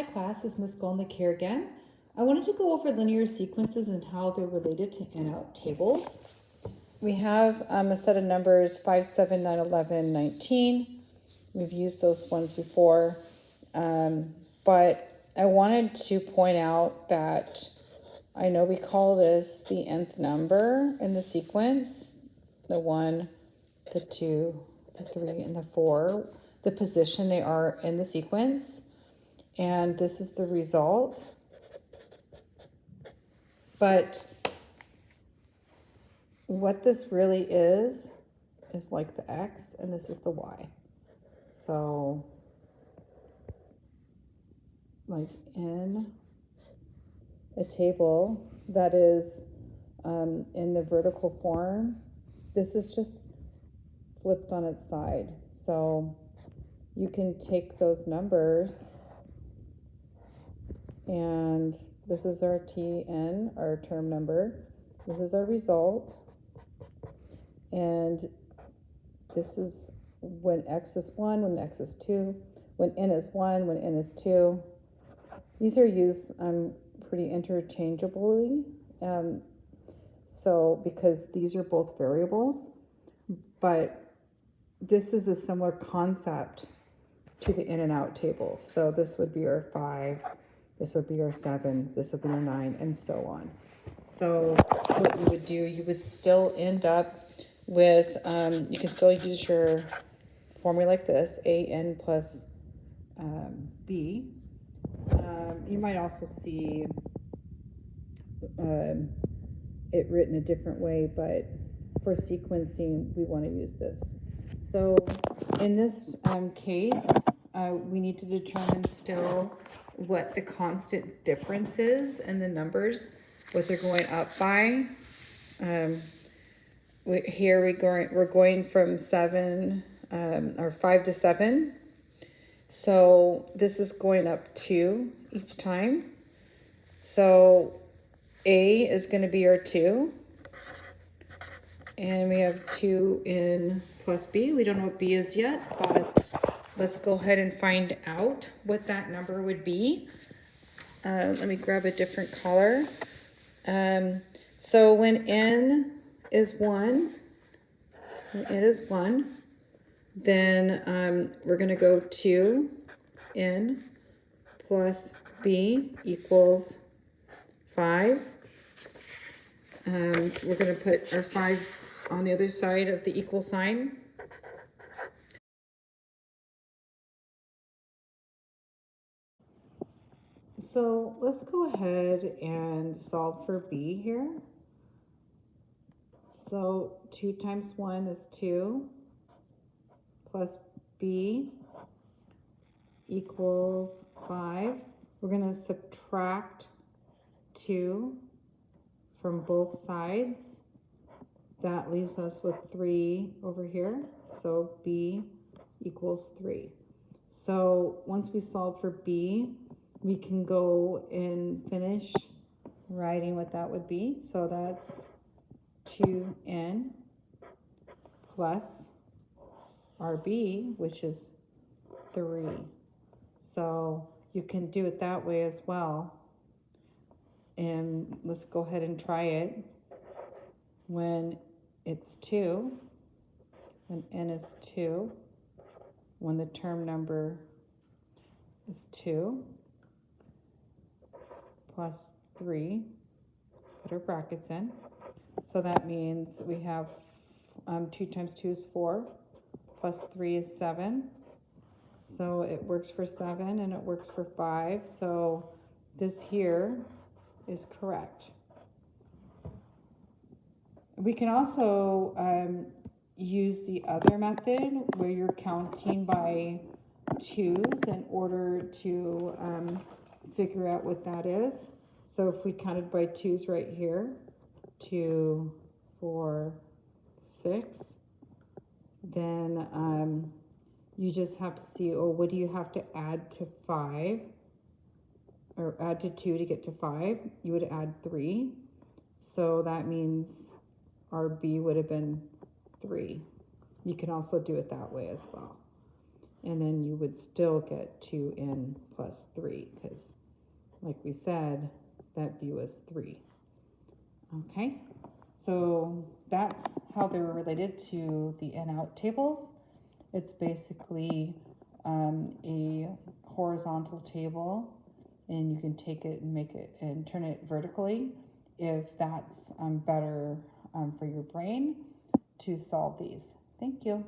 Hi class, it's Miss Golnick here again. I wanted to go over linear sequences and how they're related to in-out tables. We have a set of numbers 5, 7, 9, 11, 19. We've used those ones before, but I wanted to point out that I know we call this the nth number in the sequence, the 1, the 2, the 3, and the 4, the position they are in the sequence. And this is the result. But what this really is like the X, and this is the Y. So, like in a table that is in the vertical form, this is just flipped on its side. So you can take those numbers, and this is our TN, our term number. This is our result. And this is when X is 1, when X is 2, when N is 1, when N is 2. These are used pretty interchangeably. So because these are both variables, but this is a similar concept to the in and out tables. So this would be our 5, this would be our 7, this would be our 9, and so on. So what you would do, you would still end up with, you can still use your formula like this, AN plus B. You might also see it written a different way, but for sequencing, we want to use this. So in this case, we need to determine still what the constant difference is in the numbers, what they're going up by. Here we're going from 7 or 5 to 7. So this is going up 2 each time. So A is going to be our 2. And we have 2 in plus B. We don't know what B is yet, but let's go ahead and find out what that number would be. Let me grab a different color. So when N is 1, then we're going to go 2 N plus B equals 5. We're going to put our 5 on the other side of the equal sign. So let's go ahead and solve for B here. So 2 times 1 is 2 plus B equals 5. We're going to subtract 2 from both sides. That leaves us with 3 over here. So B equals 3. So once we solve for B, we can go and finish writing what that would be. So that's 2N plus RB, which is 3. So you can do it that way as well. And let's go ahead and try it. When it's 2, when N is 2, when the term number is 2, plus 3, put our brackets in. So that means we have 2 times 2 is 4, plus 3 is 7. So it works for 7 and it works for 5. So this here is correct. We can also use the other method where you're counting by 2s in order to figure out what that is. So if we counted by 2s right here, 2, 4, 6, then you just have to see, oh, what do you have to add to 5 or add to 2 to get to 5? You would add 3. So that means our B would have been 3. You can also do it that way as well. and then you would still get 2n plus 3, because like we said, that view is 3. Okay, so that's how they're related to the in out tables. It's basically a horizontal table, and you can take it and make it and turn it vertically if that's better for your brain to solve these. Thank you.